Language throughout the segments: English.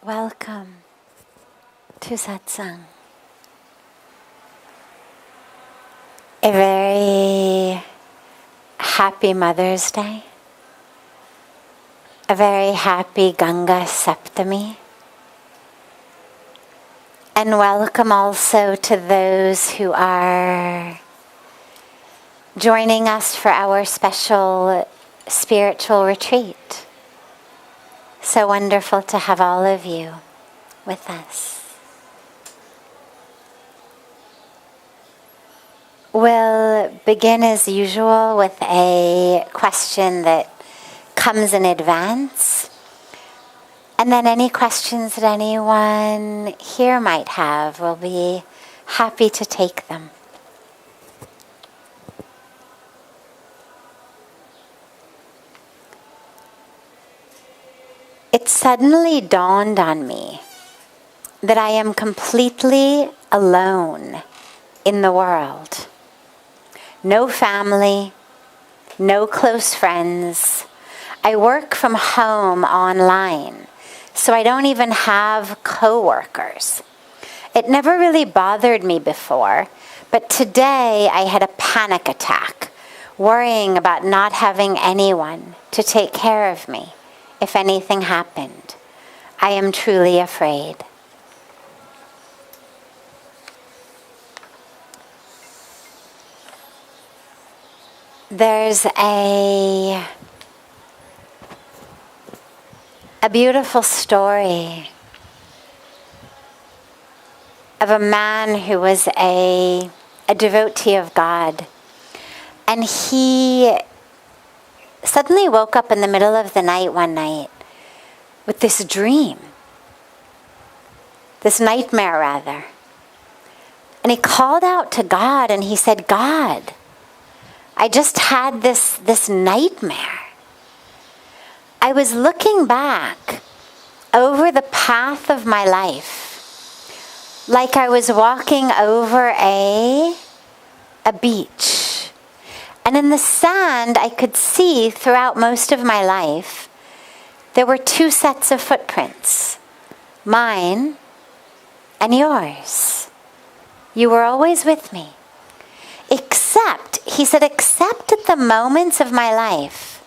Welcome to Satsang. A very happy Mother's Day. A very happy Ganga Saptami. And welcome also to those who are joining us for our special spiritual retreat. So wonderful to have all of you with us. We'll begin as usual with a question that comes in advance. And then any questions that anyone here might have, we'll be happy to take them. It suddenly dawned on me that I am completely alone in the world. No family, no close friends. I work from home online, so I don't even have co-workers. It never really bothered me before, but today I had a panic attack, worrying about not having anyone to take care of me if anything happened. I am truly afraid. There's a beautiful story of a man who was a devotee of God. And he suddenly woke up in the middle of the night one night with this dream. This nightmare, rather. And he called out to God and he said, God, I just had this nightmare. I was looking back over the path of my life like I was walking over a beach. And in the sand, I could see throughout most of my life, there were two sets of footprints, mine and yours. You were always with me. Except, he said, except at the moments of my life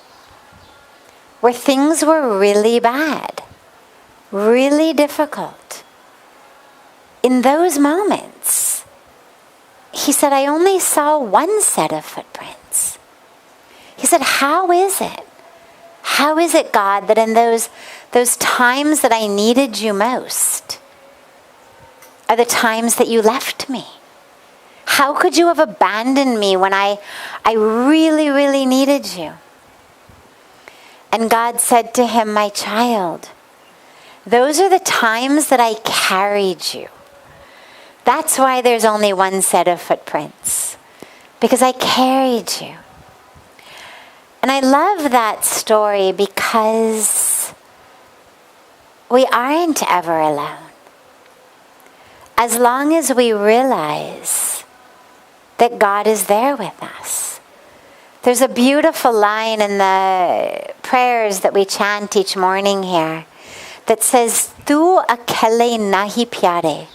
where things were really bad, really difficult. In those moments, he said, I only saw one set of footprints. He said, how is it? How is it, God, that in those times that I needed you most are the times that you left me? How could you have abandoned me when I really, really needed you? And God said to him, my child, those are the times that I carried you. That's why there's only one set of footprints, because I carried you. And I love that story because we aren't ever alone. As long as we realize that God is there with us. There's a beautiful line in the prayers that we chant each morning here that says, Tu akele nahi pyare.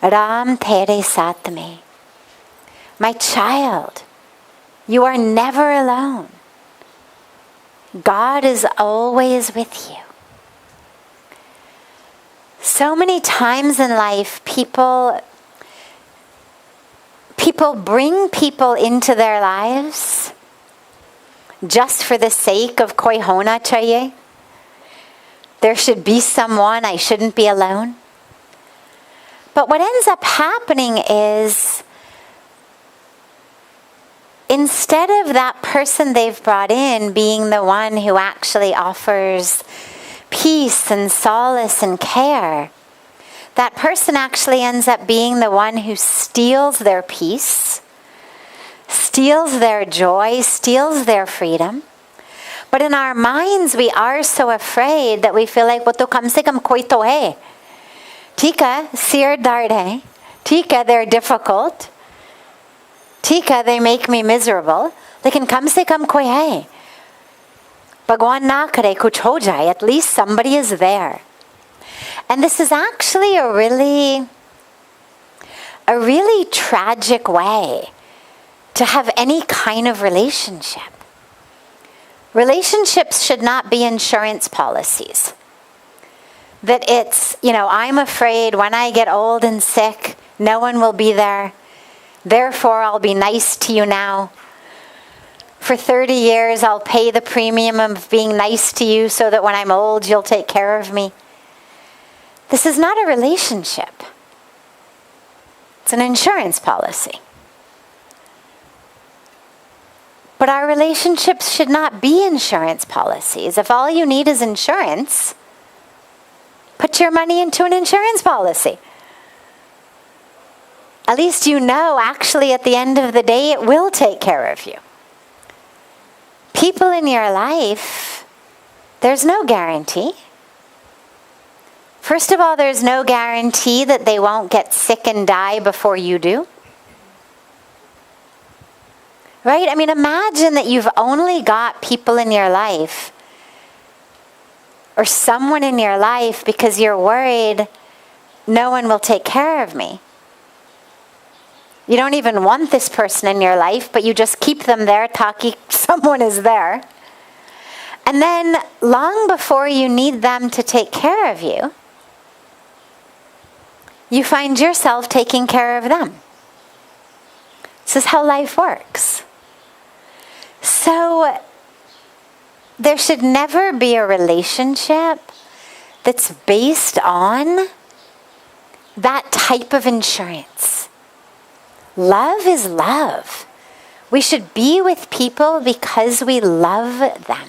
Ram tere saath mein. My child, you are never alone. God is always with you. So many times in life, people bring people into their lives just for the sake of koi hona chahiye. There should be someone, I shouldn't be alone. But what ends up happening is, instead of that person they've brought in being the one who actually offers peace and solace and care, that person actually ends up being the one who steals their peace, steals their joy, steals their freedom. But in our minds, we are so afraid that we feel like, "Wo to kam se kam koi to hai. ठीक है, सिर दर्द है. ठीक है, they're difficult. ठीक है, they make me miserable. लेकिन कम से कम कोई है. भगवान ना करे कुछ हो जाए. At least somebody is there. And this is actually a really tragic way to have any kind of relationship. Relationships should not be insurance policies. That it's, I'm afraid when I get old and sick, no one will be there. Therefore, I'll be nice to you now. For 30 years, I'll pay the premium of being nice to you so that when I'm old, you'll take care of me. This is not a relationship. It's an insurance policy. But our relationships should not be insurance policies. If all you need is insurance, put your money into an insurance policy. At least actually at the end of the day, it will take care of you. People in your life, there's no guarantee. First of all, there's no guarantee that they won't get sick and die before you do. Right? I mean, imagine that you've only got people in your life or someone in your life because you're worried no one will take care of me. You don't even want this person in your life, but you just keep them there talking someone is there. And then long before you need them to take care of you, you find yourself taking care of them. This is how life works. So there should never be a relationship that's based on that type of insurance. Love is love. We should be with people because we love them.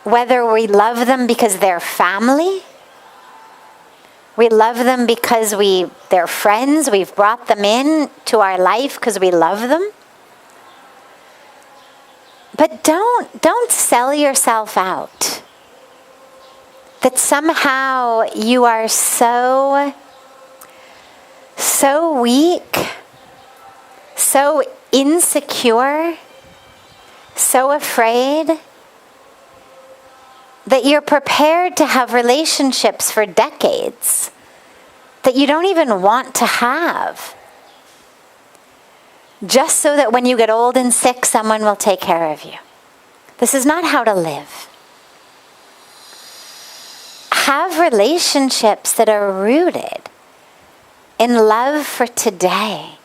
Whether we love them because they're family, we love them because they're friends, we've brought them in to our life because we love them. But don't sell yourself out. That somehow you are so weak, so insecure, so afraid that you're prepared to have relationships for decades that you don't even want to have. Just so that when you get old and sick, someone will take care of you. This is not how to live. Have relationships that are rooted in love for today.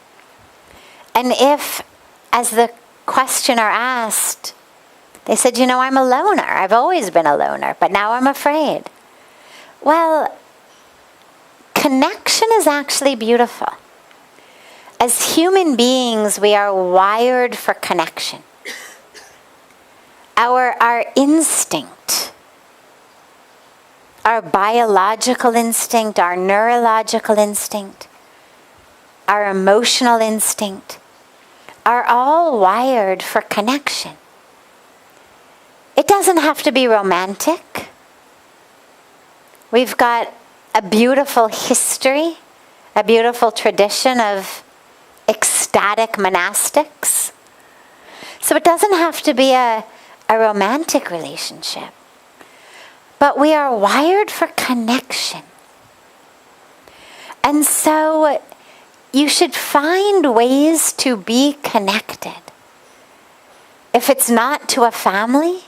And if, as the questioner asked, they said, I'm a loner. I've always been a loner, but now I'm afraid. Well, connection is actually beautiful. As human beings, we are wired for connection. Our instinct, our biological instinct, our neurological instinct, our emotional instinct are all wired for connection. It doesn't have to be romantic. We've got a beautiful history, a beautiful tradition of ecstatic monastics. So it doesn't have to be a romantic relationship. But we are wired for connection. And so you should find ways to be connected. If it's not to a family,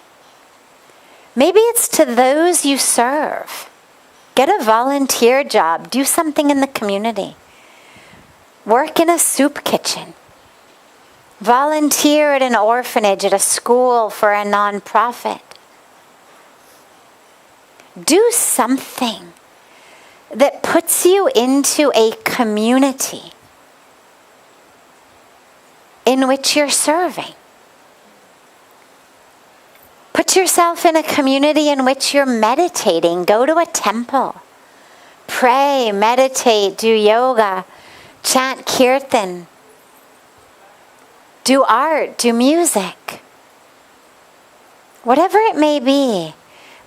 maybe it's to those you serve. Get a volunteer job. Do something in the community. Work in a soup kitchen. Volunteer at an orphanage, at a school, for a nonprofit. Do something that puts you into a community in which you're serving. Put yourself in a community in which you're meditating. Go to a temple. Pray, meditate, do yoga, chant kirtan. Do art, do music. Whatever it may be.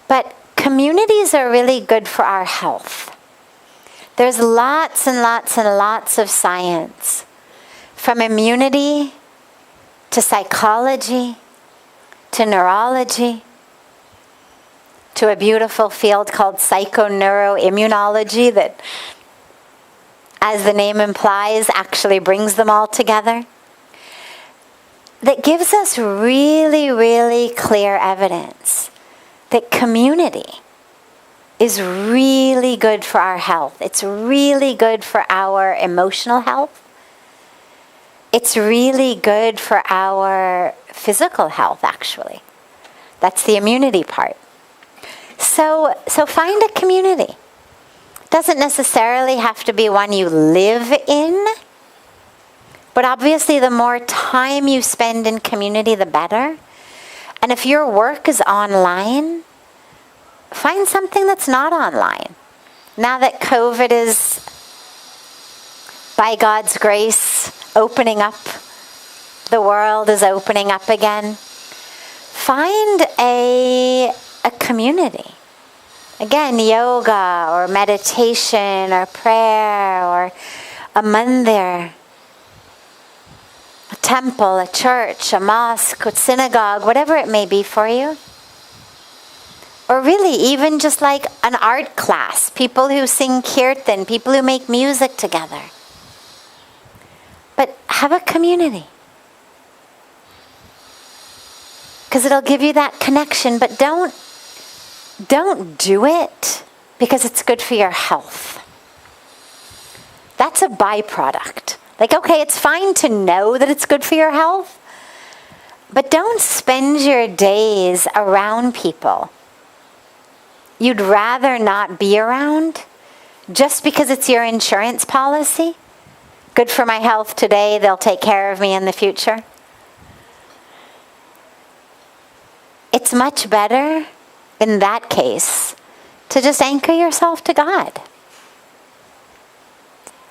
But communities are really good for our health. There's lots and lots and lots of science. From immunity to psychology to neurology to a beautiful field called psychoneuroimmunology that, as the name implies, actually brings them all together. That gives us really, really clear evidence that community is really good for our health. It's really good for our emotional health. It's really good for our physical health, actually. That's the immunity part. So find a community. Doesn't necessarily have to be one you live in, but obviously the more time you spend in community, the better. And if your work is online, find something that's not online. Now that COVID is, by God's grace, opening up, the world is opening up again, find a community. Again, yoga or meditation or prayer or a mandir, a temple, a church, a mosque, a synagogue, whatever it may be for you. Or really even just like an art class, people who sing kirtan, people who make music together. But have a community. Because it'll give you that connection, but don't do it because it's good for your health. That's a byproduct. Like, okay, it's fine to know that it's good for your health, but don't spend your days around people you'd rather not be around just because it's your insurance policy. Good for my health today, they'll take care of me in the future. It's much better, in that case, to just anchor yourself to God.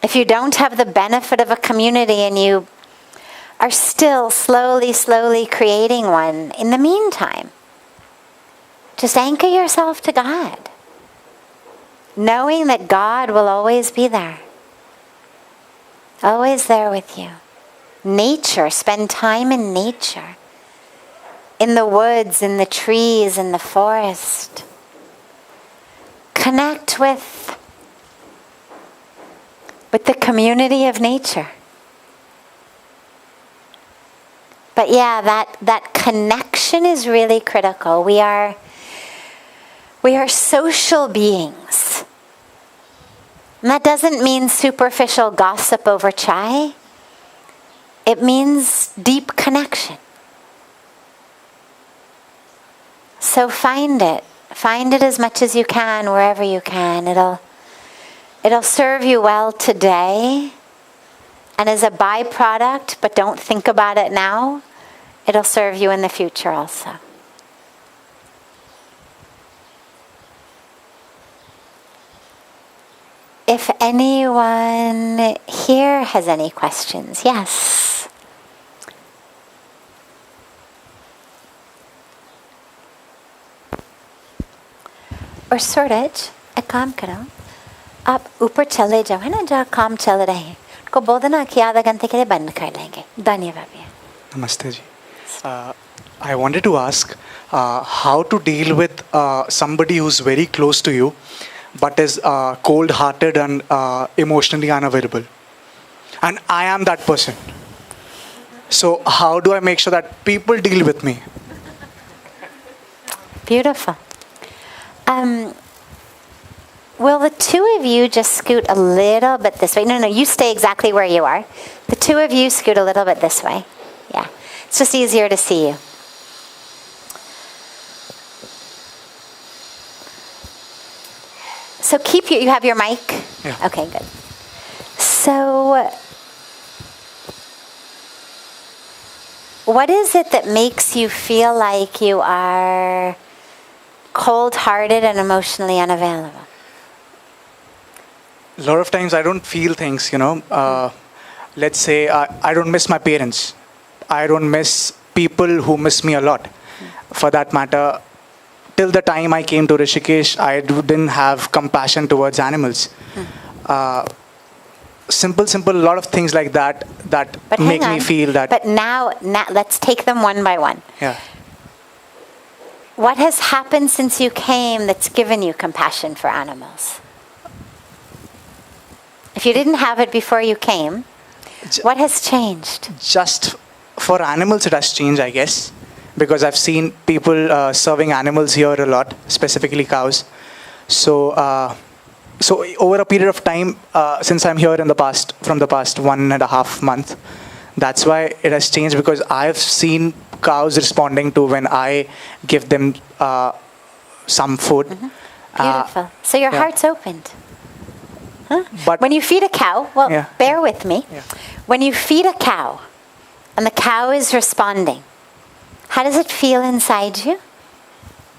If you don't have the benefit of a community and you are still slowly creating one, in the meantime, just anchor yourself to God, knowing that God will always be there. Always there with you. Nature, spend time in nature. In the woods, in the trees, in the forest. Connect with the community of nature. But yeah, that connection is really critical. We are social beings. And that doesn't mean superficial gossip over chai. It means deep connection. So find it. Find it as much as you can, wherever you can. It'll serve you well today. And as a byproduct, but don't think about it now, it'll serve you in the future also. If anyone here has any questions, yes. और सूरज एक काम करो, आप ऊपर चले जाओ, है ना, जहाँ काम चल रहे हैं, को बोल देना कि आधा घंटे के लिए बंद कर लेंगे. धन्यवाद भैया. Namaste ji. I wanted to ask how to deal with somebody who's very close to you, but is cold-hearted and emotionally unavailable. And I am that person. So how do I make sure that people deal with me? Beautiful. Will the two of you just scoot a little bit this way? No, you stay exactly where you are. The two of you scoot a little bit this way. Yeah. It's just easier to see you. So you have your mic? Yeah. Okay, good. So what is it that makes you feel like you are cold-hearted and emotionally unavailable? A lot of times I don't feel things, let's say I don't miss my parents. I don't miss people who miss me a lot. For that matter, till the time I came to Rishikesh, I didn't have compassion towards animals. Simple, a lot of things like that make me feel that. But now let's take them one by one. Yeah. what has happened since you came that's given you compassion for animals? If you didn't have it before you came, what has changed? Just for animals, it has changed, I guess, because I've seen people serving animals here a lot, specifically cows. So over a period of time, since I'm here from the past 1.5 months, that's why it has changed, because I've seen cows responding to when I give them some food. Beautiful. So your heart's opened. Huh? But when you feed a cow, bear with me. Yeah. When you feed a cow and the cow is responding, how does it feel inside you?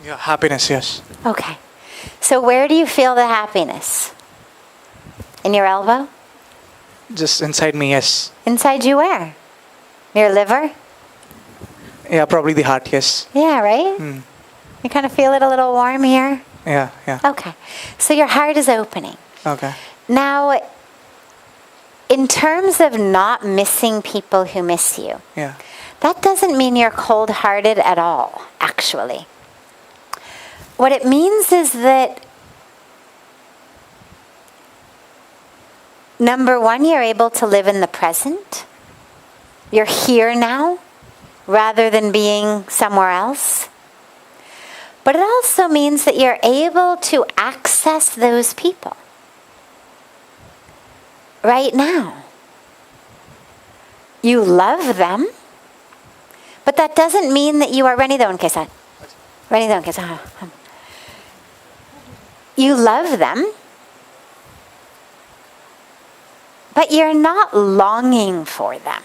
Yeah, happiness, yes. Okay. So where do you feel the happiness? In your elbow? Just inside me, yes. Inside you where? Your liver? Yeah, probably the heart, yes. Yeah, right? You kind of feel it a little warm here? Yeah. Okay. So your heart is opening. Okay. Now, in terms of not missing people who miss you, Yeah. that doesn't mean you're cold-hearted at all, actually. What it means is that, number one, you're able to live in the present. You're here now, rather than being somewhere else. But it also means that you're able to access those people right now. You love them, but that doesn't mean that you are you love them, but you're not longing for them.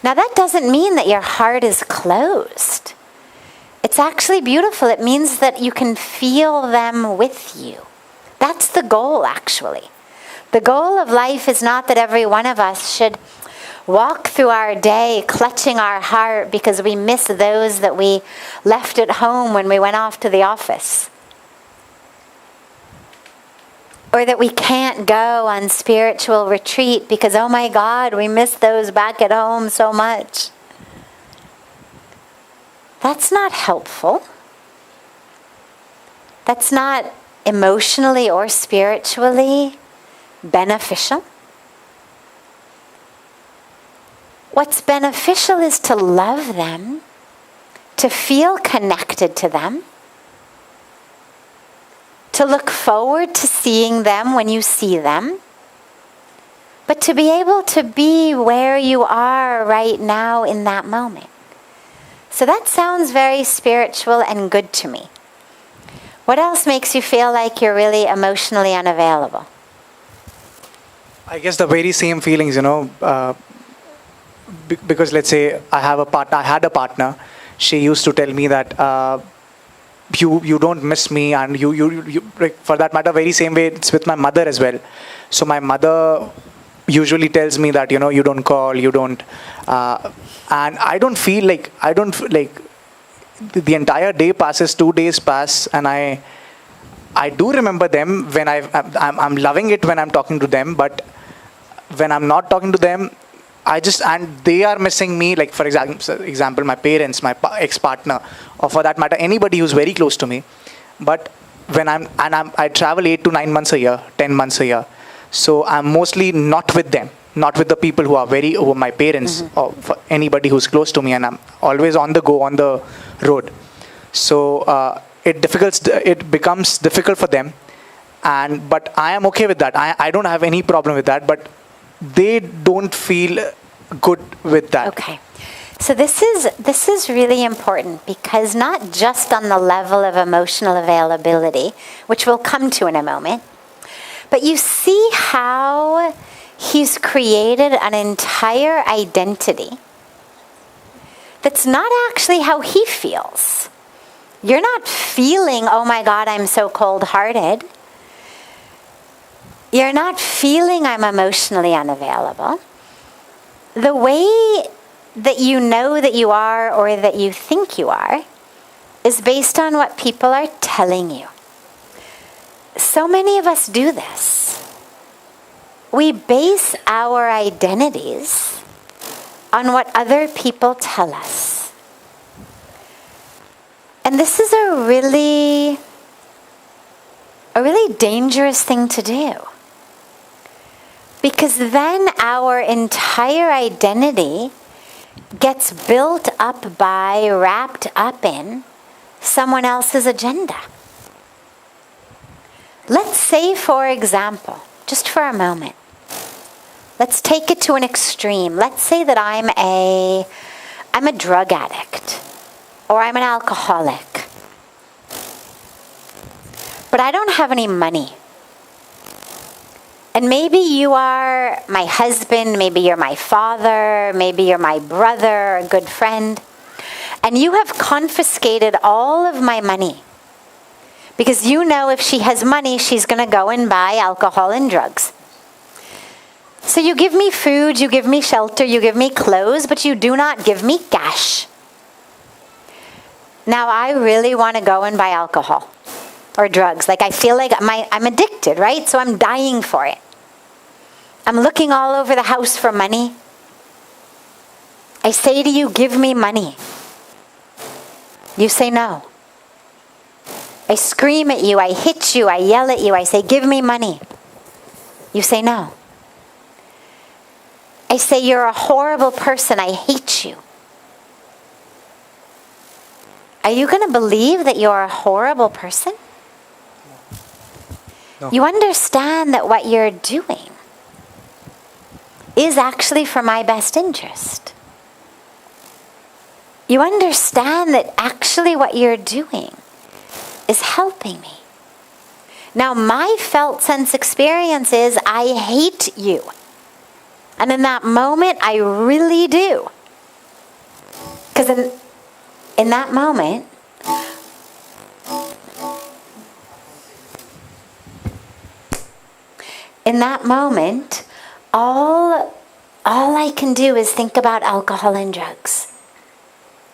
Now that doesn't mean that your heart is closed. It's actually beautiful. It means that you can feel them with you. That's the goal, actually. The goal of life is not that every one of us should walk through our day clutching our heart because we miss those that we left at home when we went off to the office. Or that we can't go on spiritual retreat because, oh my God, we miss those back at home so much. That's not helpful. That's not emotionally or spiritually beneficial. What's beneficial is to love them, to feel connected to them, to look forward to seeing them when you see them, but to be able to be where you are right now in that moment. So that sounds very spiritual and good to me. What else makes you feel like you're really emotionally unavailable? I guess the very same feelings, because let's say I had a partner. She used to tell me that you don't miss me, and you like, for that matter, very same way it's with my mother as well. So my mother usually tells me that you don't call, you don't, and I don't feel like the entire day passes, 2 days pass, and I do remember them when I'm loving it when I'm talking to them, but when I'm not talking to them, and they are missing me. Like for example, my parents, my ex-partner, or for that matter, anybody who's very close to me. But when I travel 8 to 9 months a year, 10 months a year, so I'm mostly not with them, not with the people who are my parents, or for anybody who's close to me, and I'm always on the go, on the road. So it becomes difficult for them, but I am okay with that. I don't have any problem with that, but they don't feel good with that. Okay. So this is really important, because not just on the level of emotional availability, which we'll come to in a moment, but you see how he's created an entire identity that's not actually how he feels. You're not feeling, oh my God, I'm so cold-hearted. You're not feeling I'm emotionally unavailable. The way that you know that you are, or that you think you are, is based on what people are telling you. So many of us do this. We base our identities on what other people tell us. And this is a really dangerous thing to do. Because then our entire identity gets built up by, wrapped up in someone else's agenda. Let's say, for example, just for a moment, let's take it to an extreme. Let's say that I'm a drug addict, or I'm an alcoholic, but I don't have any money. And maybe you are my husband, maybe you're my father, maybe you're my brother, a good friend, and you have confiscated all of my money because you know if she has money, she's going to go and buy alcohol and drugs. So you give me food, you give me shelter, you give me clothes, but you do not give me cash. Now I really want to go and buy alcohol or drugs. Like I feel like I'm addicted, right? So I'm dying for it. I'm looking all over the house for money. I say to you, give me money. You say no. I scream at you, I hit you, I yell at you, I say, give me money. You say no. I say, you're a horrible person, I hate you. Are you going to believe that you're a horrible person? No. You understand that what you're doing is actually for my best interest. You understand that actually what you're doing is helping me. Now, my felt sense experience is I hate you. And in that moment, I really do. Because in that moment, all I can do is think about alcohol and drugs.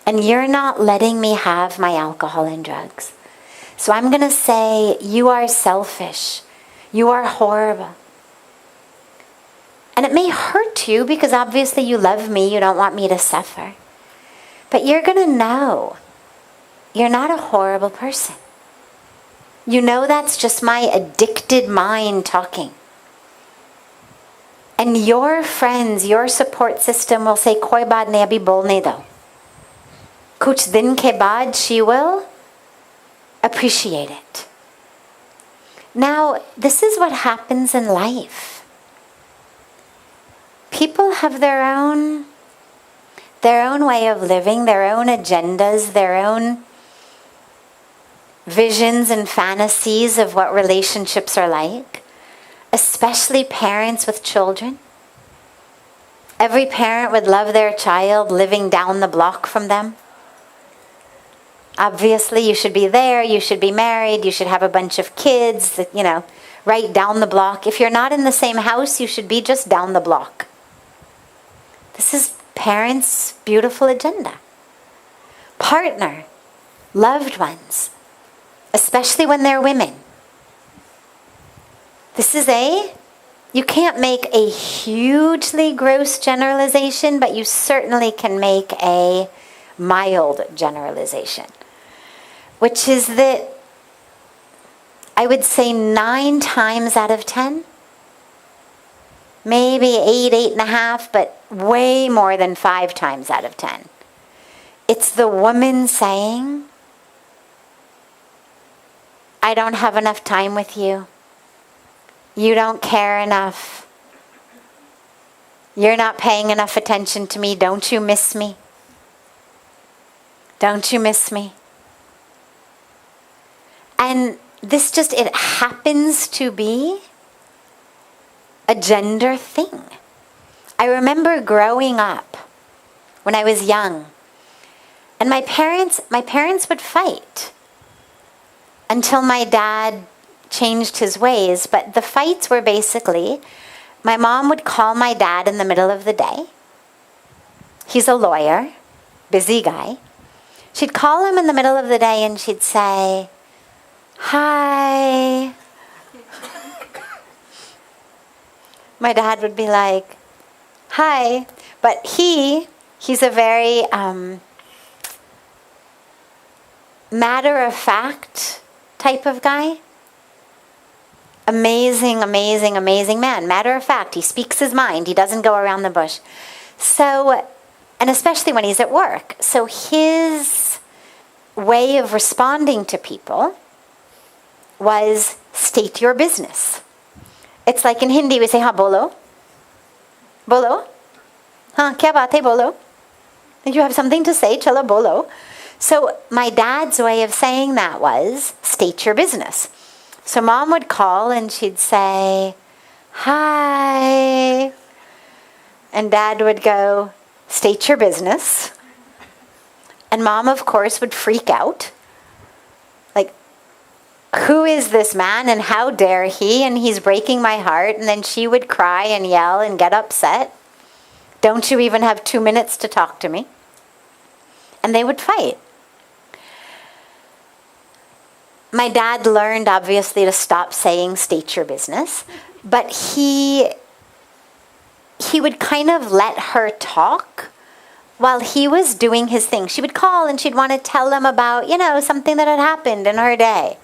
And you're not letting me have my alcohol and drugs. So I'm going to say, you are selfish. You are horrible. And it may hurt you because obviously you love me. You don't want me to suffer. But you're going to know you're not a horrible person. You know that's just my addicted mind talking. And your friends, your support system will say, koi baat nahi, abhi bolne do. Kuch din ke baad she will appreciate it. Now, this is what happens in life. People have their own way of living, their own agendas, their own visions and fantasies of what relationships are like, especially parents with children. Every parent would love their child living down the block from them. Obviously, you should be there, you should be married, you should have a bunch of kids, right down the block. If you're not in the same house, you should be just down the block. This is parents' beautiful agenda. Partner, loved ones, especially when they're women. You can't make a hugely gross generalization, but you certainly can make a mild generalization. Which is that I would say 9 times out of 10, maybe 8, 8.5, but way more than 5 times out of 10. It's the woman saying, I don't have enough time with you. You don't care enough. You're not paying enough attention to me. Don't you miss me? Don't you miss me? And this it happens to be a gender thing. I remember growing up when I was young, and my parents would fight until my dad changed his ways. But the fights were basically, my mom would call my dad in the middle of the day. He's a lawyer, busy guy. She'd call him in the middle of the day and she'd say, hi. My dad would be like, hi. But he's a very matter-of-fact type of guy. Amazing, amazing, amazing man. Matter of fact, he speaks his mind. He doesn't go around the bush. So, and especially when he's at work. So his way of responding to people was state your business. It's like in Hindi we say, ha, bolo. Bolo. Ha, kya baat hai, bolo. You have something to say, chalo bolo. So my dad's way of saying that was, state your business. So mom would call and she'd say, hi. And dad would go, state your business. And mom, of course, would freak out. Like, who is this man and how dare he? And he's breaking my heart. And then she would cry and yell and get upset. Don't you even have 2 minutes to talk to me? And they would fight. My dad learned, obviously, to stop saying state your business, but he would kind of let her talk while he was doing his thing. She would call and she'd want to tell him about, something that had happened in her day.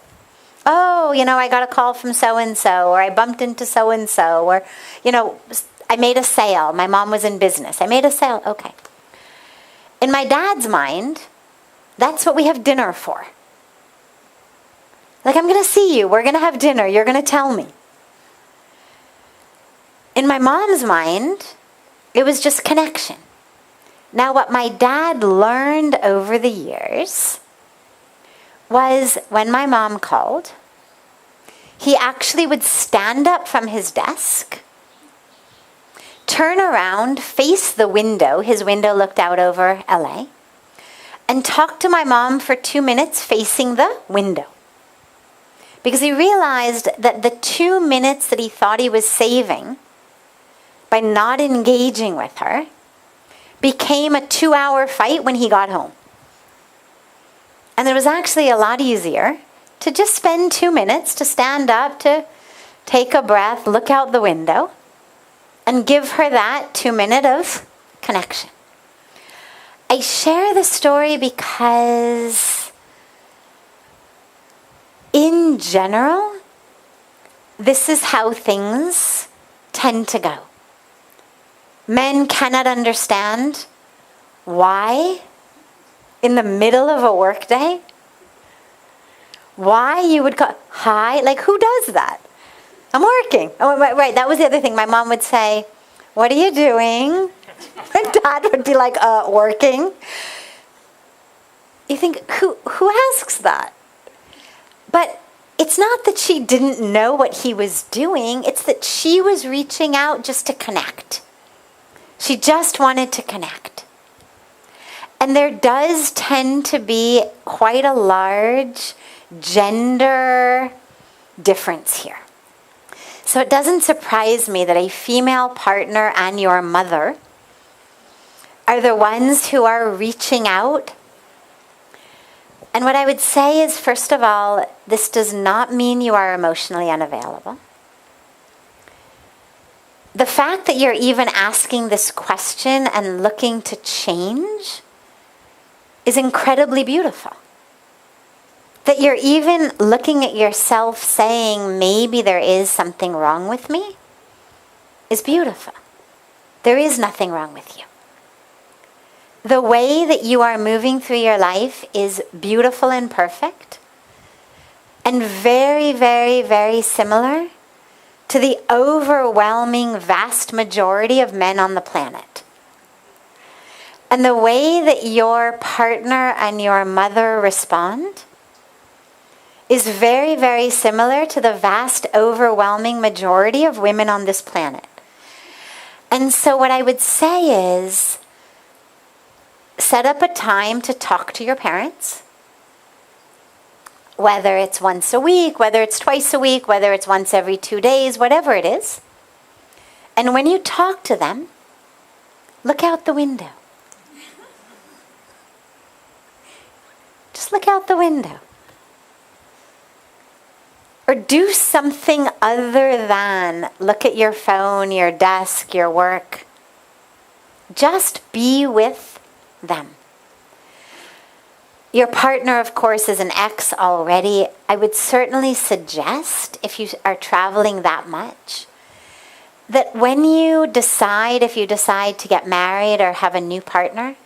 Oh, I got a call from so-and-so, or I bumped into so-and-so, or, I made a sale. My mom was in business. I made a sale. Okay. In my dad's mind, that's what we have dinner for. Like, I'm going to see you. We're going to have dinner. You're going to tell me. In my mom's mind, it was just connection. Now, what my dad learned over the years was when my mom called, he actually would stand up from his desk, turn around, face the window. His window looked out over LA, and talk to my mom for 2 minutes facing the window. Because he realized that the 2 minutes that he thought he was saving by not engaging with her became a 2-hour fight when he got home. And it was actually a lot easier to just spend 2 minutes to stand up, to take a breath, look out the window, and give her that 2 minute of connection. I share the story because in general, this is how things tend to go. Men cannot understand why, in the middle of a workday, why you would call, hi, like who does that? I'm working. Oh, right, that was the other thing. My mom would say, what are you doing? My dad would be like, working. You think, who asks that? But it's not that she didn't know what he was doing. It's that she was reaching out just to connect. She just wanted to connect. And there does tend to be quite a large gender difference here. So it doesn't surprise me that a female partner and your mother are the ones who are reaching out. And what I would say is, first of all, this does not mean you are emotionally unavailable. The fact that you're even asking this question and looking to change is incredibly beautiful. That you're even looking at yourself saying, maybe there is something wrong with me, is beautiful. There is nothing wrong with you. The way that you are moving through your life is beautiful and perfect, and very, very, very similar to the overwhelming vast majority of men on the planet. And the way that your partner and your mother respond is very, very similar to the vast overwhelming majority of women on this planet. And so what I would say is, set up a time to talk to your parents, whether it's once a week, whether it's twice a week, whether it's once every 2 days, whatever it is. And when you talk to them, look out the window. Just look out the window. Or do something other than look at your phone, your desk, your work. Just be with them. your partner, of course, is an ex already. I would certainly suggest, if you are traveling that much, that when you decide, if you decide to get married or have a new partner,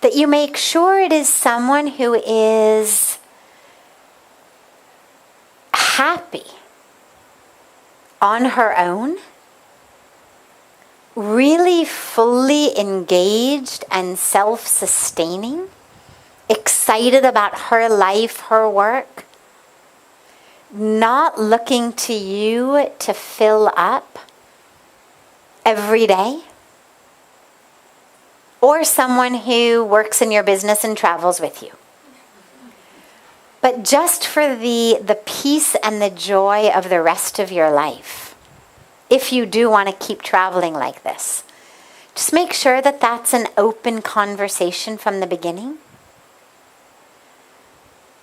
that you make sure it is someone who is happy on her own, really fully engaged and self-sustaining, excited about her life, her work, not looking to you to fill up every day, or someone who works in your business and travels with you. But just for the peace and the joy of the rest of your life, if you do want to keep traveling like this, just make sure that that's an open conversation from the beginning.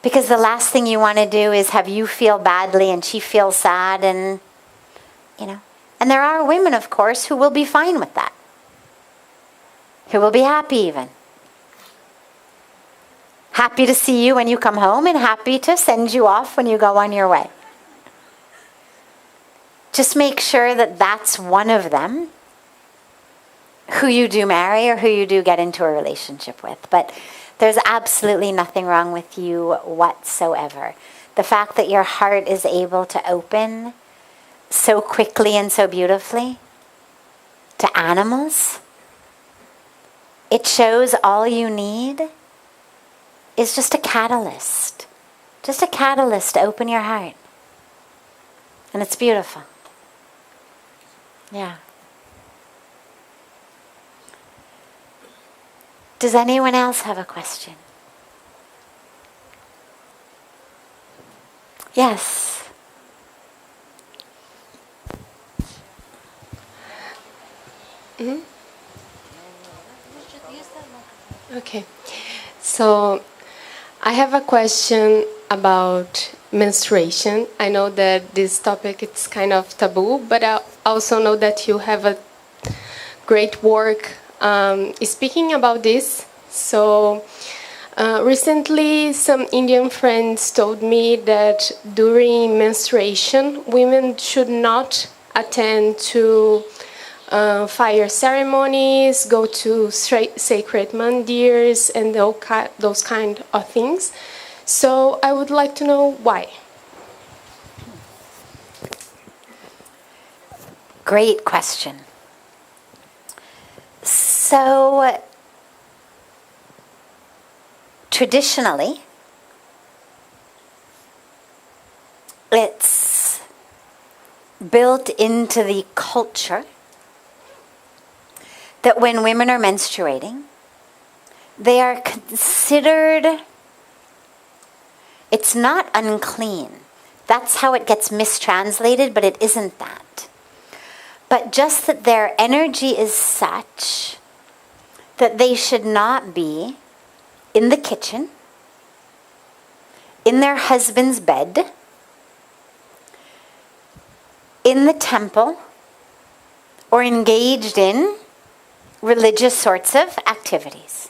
Because the last thing you want to do is have you feel badly and she feels sad, and, you know. And there are women, of course, who will be fine with that. Who will be happy even. Happy to see you when you come home and happy to send you off when you go on your way. Just make sure that that's one of them who you do marry or who you do get into a relationship with. But there's absolutely nothing wrong with you whatsoever. The fact that your heart is able to open so quickly and so beautifully to animals, it shows all you need is just a catalyst. Just a catalyst to open your heart. And it's beautiful. Yeah. Does anyone else have a question? Yes. Mm-hmm. Okay. So I have a question about menstruation. I know that this topic is kind of taboo, but I also know that you have a great work speaking about this. So recently some Indian friends told me that during menstruation women should not attend to fire ceremonies, go to sacred mandirs and those kind of things. So I would like to know why. Great question. So, traditionally, it's built into the culture that when women are menstruating, they are considered, it's not unclean. That's how it gets mistranslated, but it isn't that. But just that their energy is such that they should not be in the kitchen, in their husband's bed, in the temple, or engaged in religious sorts of activities.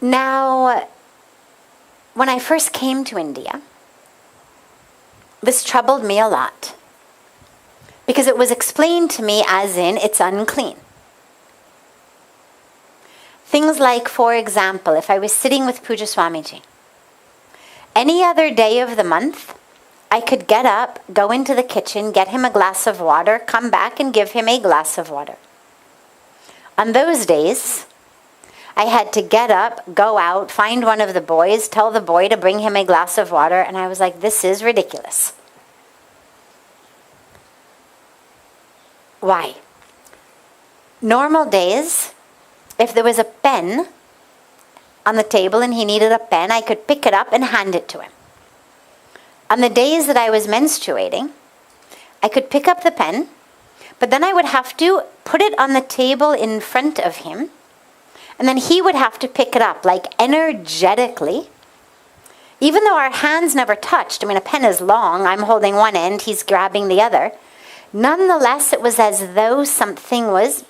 Now, when I first came to India, this troubled me a lot. Because it was explained to me as in, it's unclean. Things like, for example, if I was sitting with Pujya Swamiji, any other day of the month, I could get up, go into the kitchen, get him a glass of water, come back and give him a glass of water. On those days, I had to get up, go out, find one of the boys, tell the boy to bring him a glass of water, and I was like, this is ridiculous. Why? Normal days, if there was a pen on the table and he needed a pen, I could pick it up and hand it to him. On the days that I was menstruating, I could pick up the pen, but then I would have to put it on the table in front of him, and then he would have to pick it up, like energetically. Even though our hands never touched, I mean, a pen is long, I'm holding one end, he's grabbing the other. Nonetheless, it was as though something was...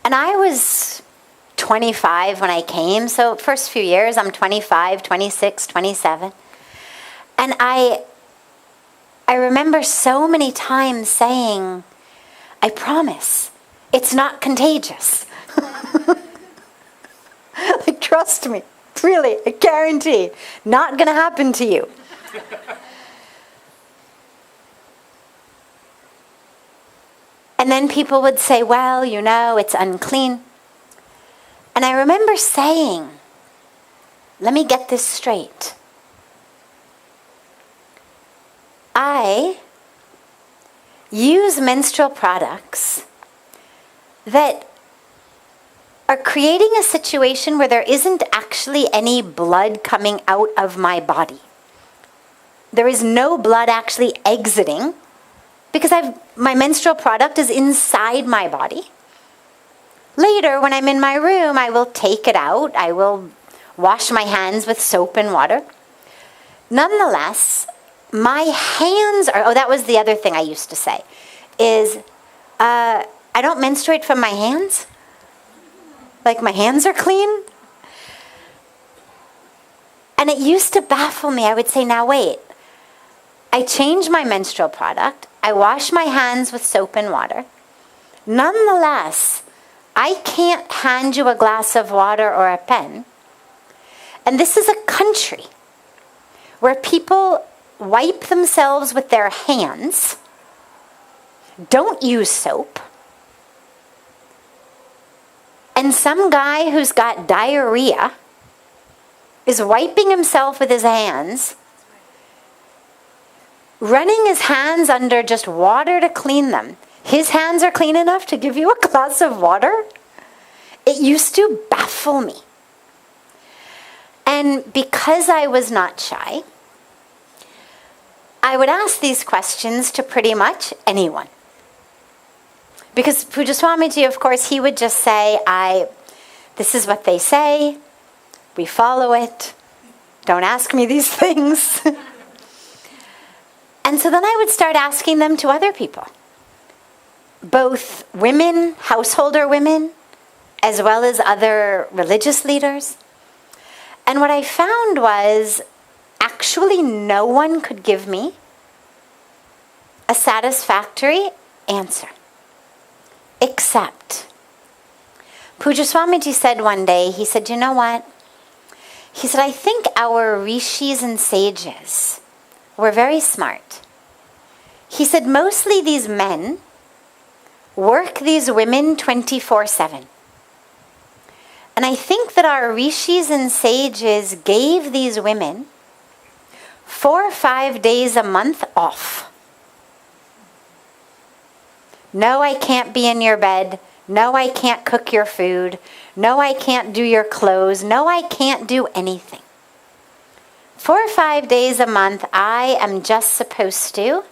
And I was 25 when I came. So first few years, I'm 25, 26, 27. And I remember so many times saying, I promise, it's not contagious. Like, trust me, really, I guarantee, not going to happen to you. And then people would say, well, you know, it's unclean. And I remember saying, let me get this straight. I use menstrual products that are creating a situation where there isn't actually any blood coming out of my body. There is no blood actually exiting because my menstrual product is inside my body. Later, when I'm in my room, I will take it out. I will wash my hands with soap and water. Nonetheless, my hands are, that was the other thing I used to say, is I don't menstruate from my hands. Like, my hands are clean. And it used to baffle me. I would say, now wait, I change my menstrual product. I wash my hands with soap and water. Nonetheless, I can't hand you a glass of water or a pen. And this is a country where people wipe themselves with their hands, don't use soap, and some guy who's got diarrhea is wiping himself with his hands, running his hands under just water to clean them. His hands are clean enough to give you a glass of water? It used to baffle me. And because I was not shy, I would ask these questions to pretty much anyone. Because Pujya Swamiji, of course, he would just say, this is what they say, we follow it, don't ask me these things. And so then I would start asking them to other people. Both women, householder women, as well as other religious leaders. And what I found was actually no one could give me a satisfactory answer. Except, Pujya Swamiji said one day, he said, you know what? He said, I think our rishis and sages were very smart. He said, mostly these men work these women 24/7. And I think that our rishis and sages gave these women 4 or 5 days a month off. No, I can't be in your bed. No, I can't cook your food. No, I can't do your clothes. No, I can't do anything. 4 or 5 days a month, I am just supposed to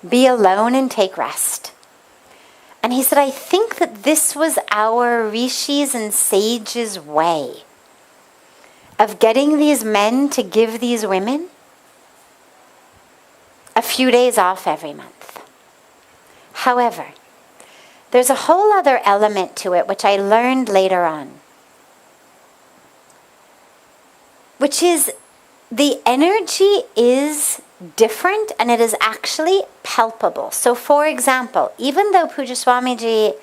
be alone and take rest. And he said, I think that this was our rishis and sages' way of getting these men to give these women a few days off every month. However, there's a whole other element to it which I learned later on, which is the energy is different and it is actually palpable. So for example, even though Pujya Swamiji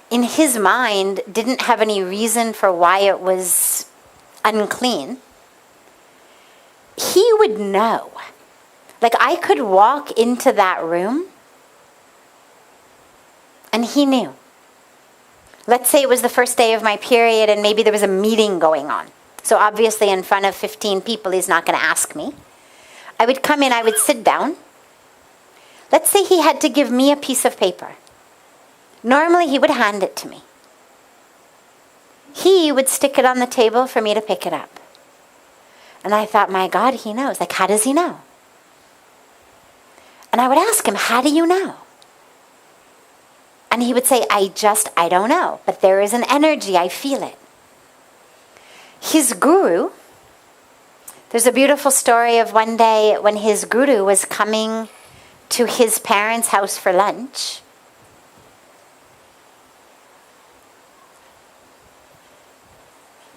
in his mind didn't have any reason for why it was unclean, he would know. Like, I could walk into that room and he knew. Let's say it was the first day of my period and maybe there was a meeting going on. So obviously in front of 15 people, he's not going to ask me. I would come in, I would sit down. Let's say he had to give me a piece of paper. Normally he would hand it to me. He would stick it on the table for me to pick it up. And I thought, my God, he knows. Like, how does he know? And I would ask him, how do you know? And he would say, I don't know. But there is an energy, I feel it. His guru, there's a beautiful story of one day when his guru was coming to his parents' house for lunch.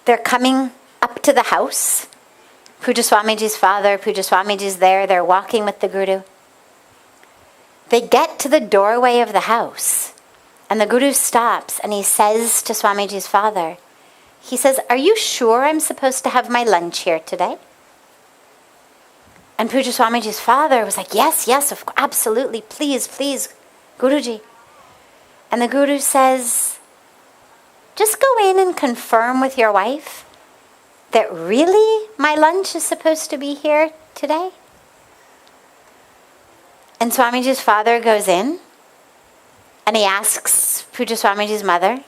They're coming up to the house. Pujya Swamiji's father, Pujya Swamiji's there. They're walking with the Guru. They get to the doorway of the house. And the Guru stops and he says to Swamiji's father, he says, "Are you sure I'm supposed to have my lunch here today?" And Pujya Swamiji's father was like, yes, absolutely, please, Guruji. And the Guru says, just go in and confirm with your wife that really my lunch is supposed to be here today. And Swamiji's father goes in and he asks Pujya Swamiji's mother.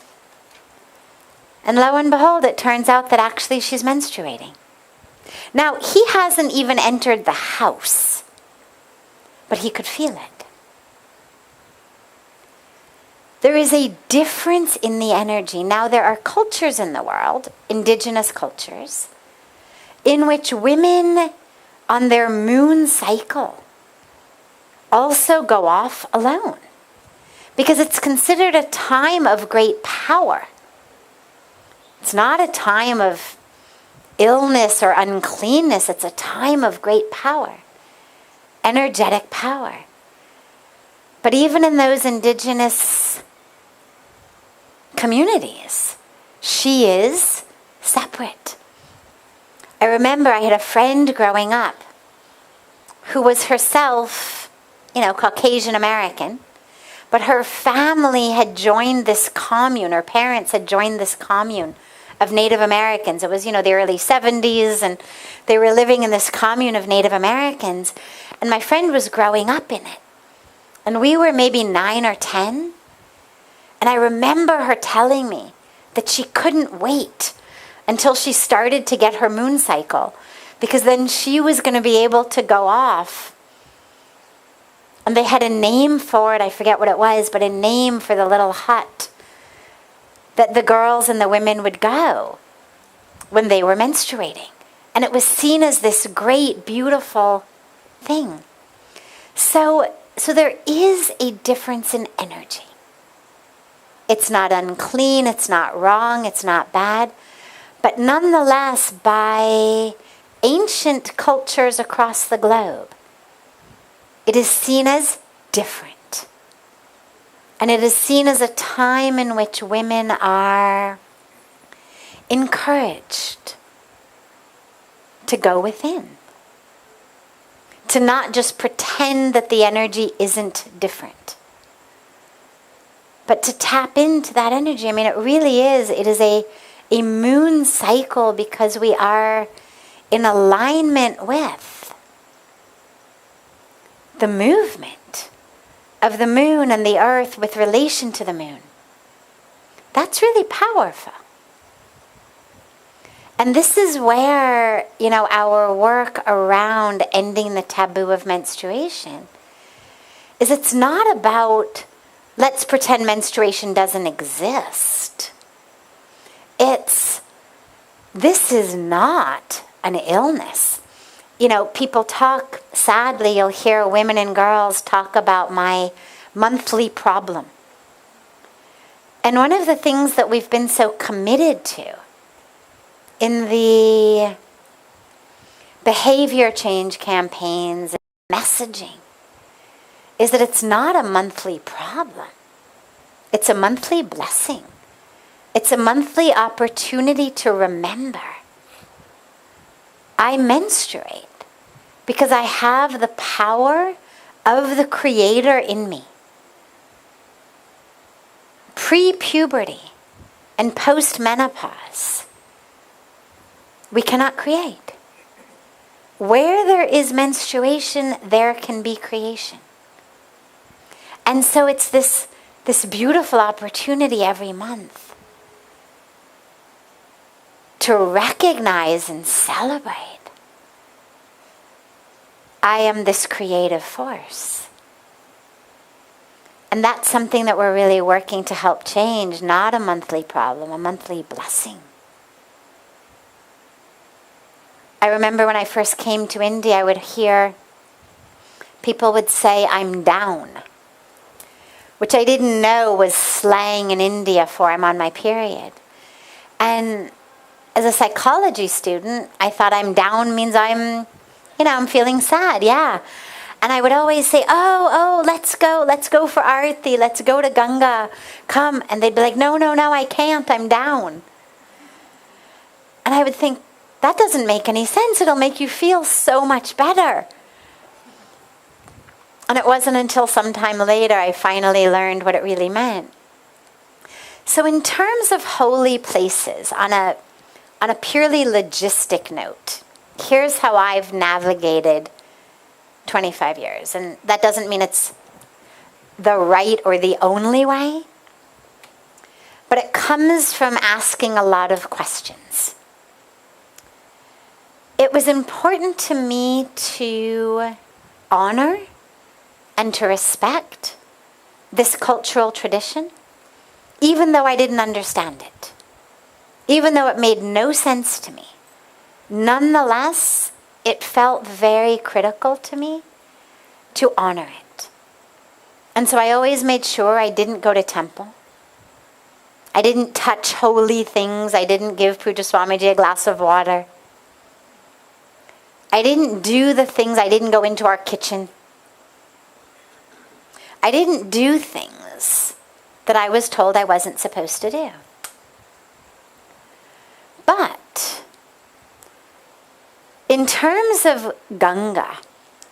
And lo and behold, it turns out that actually she's menstruating. Now, he hasn't even entered the house, but he could feel it. There is a difference in the energy. Now, there are cultures in the world, indigenous cultures, in which women on their moon cycle also go off alone, because it's considered a time of great power. It's not a time of illness or uncleanness. It's a time of great power, energetic power. But even in those indigenous communities, she is separate. I remember I had a friend growing up who was herself, Caucasian American, but her family had joined this commune, her parents had joined this commune of Native Americans. It was, the early 70s, and they were living in this commune of Native Americans. And my friend was growing up in it. And we were maybe 9 or 10. And I remember her telling me that she couldn't wait until she started to get her moon cycle, because then she was going to be able to go off. And they had a name for it, I forget what it was, but a name for the little hut that the girls and the women would go when they were menstruating. And it was seen as this great, beautiful thing. So there is a difference in energy. It's not unclean, it's not wrong, it's not bad. But nonetheless, by ancient cultures across the globe, it is seen as different. And it is seen as a time in which women are encouraged to go within. To not just pretend that the energy isn't different, but to tap into that energy. It really is. It is a moon cycle, because we are in alignment with the movement of the moon and the earth with relation to the moon. That's really powerful. And this is where, our work around ending the taboo of menstruation is. It's not about, let's pretend menstruation doesn't exist. This is not an illness. People talk, sadly, you'll hear women and girls talk about my monthly problem. And one of the things that we've been so committed to in the behavior change campaigns and messaging is that it's not a monthly problem. It's a monthly blessing. It's a monthly opportunity to remember. I menstruate because I have the power of the Creator in me. Pre-puberty and post-menopause, we cannot create. Where there is menstruation, there can be creation. And so it's this beautiful opportunity every month to recognize and celebrate. I am this creative force. And that's something that we're really working to help change, not a monthly problem, a monthly blessing. I remember when I first came to India, I would hear people would say, "I'm down," which I didn't know was slang in India for "I'm on my period." And as a psychology student, I thought I'm down means I'm feeling sad, yeah. And I would always say, oh, let's go for Aarti, let's go to Ganga, come. And they'd be like, no, I can't, I'm down. And I would think, that doesn't make any sense, it'll make you feel so much better. And it wasn't until some time later I finally learned what it really meant. So in terms of holy places, on a purely logistic note, here's how I've navigated 25 years. And that doesn't mean it's the right or the only way, but it comes from asking a lot of questions. It was important to me to honor and to respect this cultural tradition, even though I didn't understand it, even though it made no sense to me. Nonetheless, it felt very critical to me to honor it. And so I always made sure I didn't go to temple. I didn't touch holy things. I didn't give Pujya Swamiji a glass of water. I didn't do the things. I didn't go into our kitchen. I didn't do things that I was told I wasn't supposed to do. But in terms of Ganga,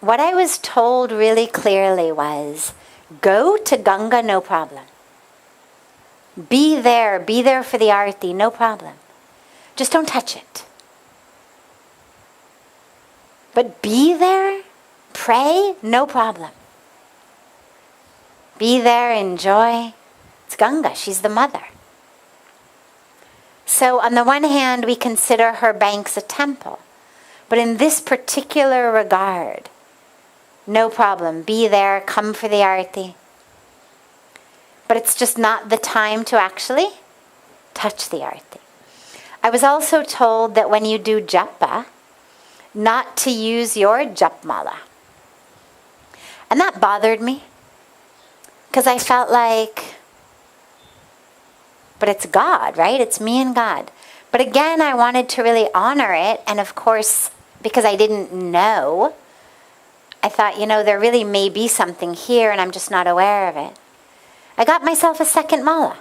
what I was told really clearly was, go to Ganga, no problem. Be there for the Aarti, no problem. Just don't touch it. But be there, pray, no problem. Be there, enjoy. It's Ganga, she's the mother. So on the one hand, we consider her banks a temple. But in this particular regard, no problem. Be there, come for the Aarti. But it's just not the time to actually touch the Aarti. I was also told that when you do japa, not to use your japmala. And that bothered me. Because I felt like, but it's God, right? It's me and God. But again, I wanted to really honor it. And of course, because I didn't know, I thought, there really may be something here and I'm just not aware of it. I got myself a second mala.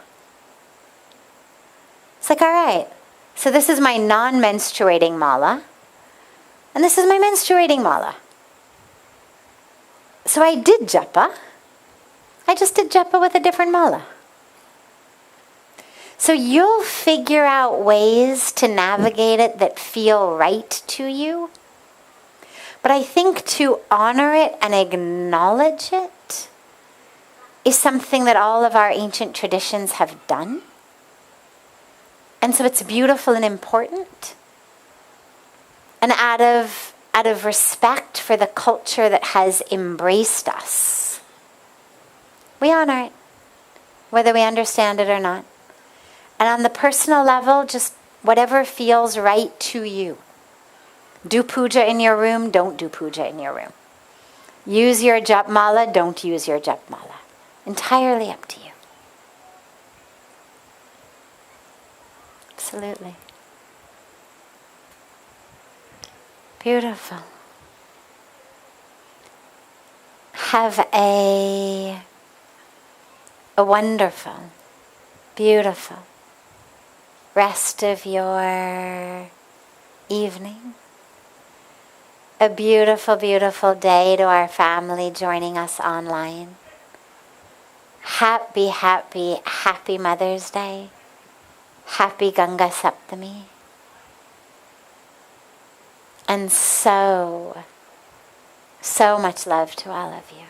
It's like, all right, so this is my non-menstruating mala. And this is my menstruating mala. So I did japa. I just did japa with a different mala. So you'll figure out ways to navigate it that feel right to you. But I think to honor it and acknowledge it is something that all of our ancient traditions have done. And so it's beautiful and important. And out of respect for the culture that has embraced us, we honor it, whether we understand it or not. And on the personal level, just whatever feels right to you. Do puja in your room, don't do puja in your room. Use your japmala, don't use your japmala. Entirely up to you. Absolutely. Beautiful. Have a wonderful, beautiful rest of your evening. A beautiful, beautiful day to our family joining us online. Happy, happy, happy Mother's Day. Happy Ganga Saptami. And so much love to all of you.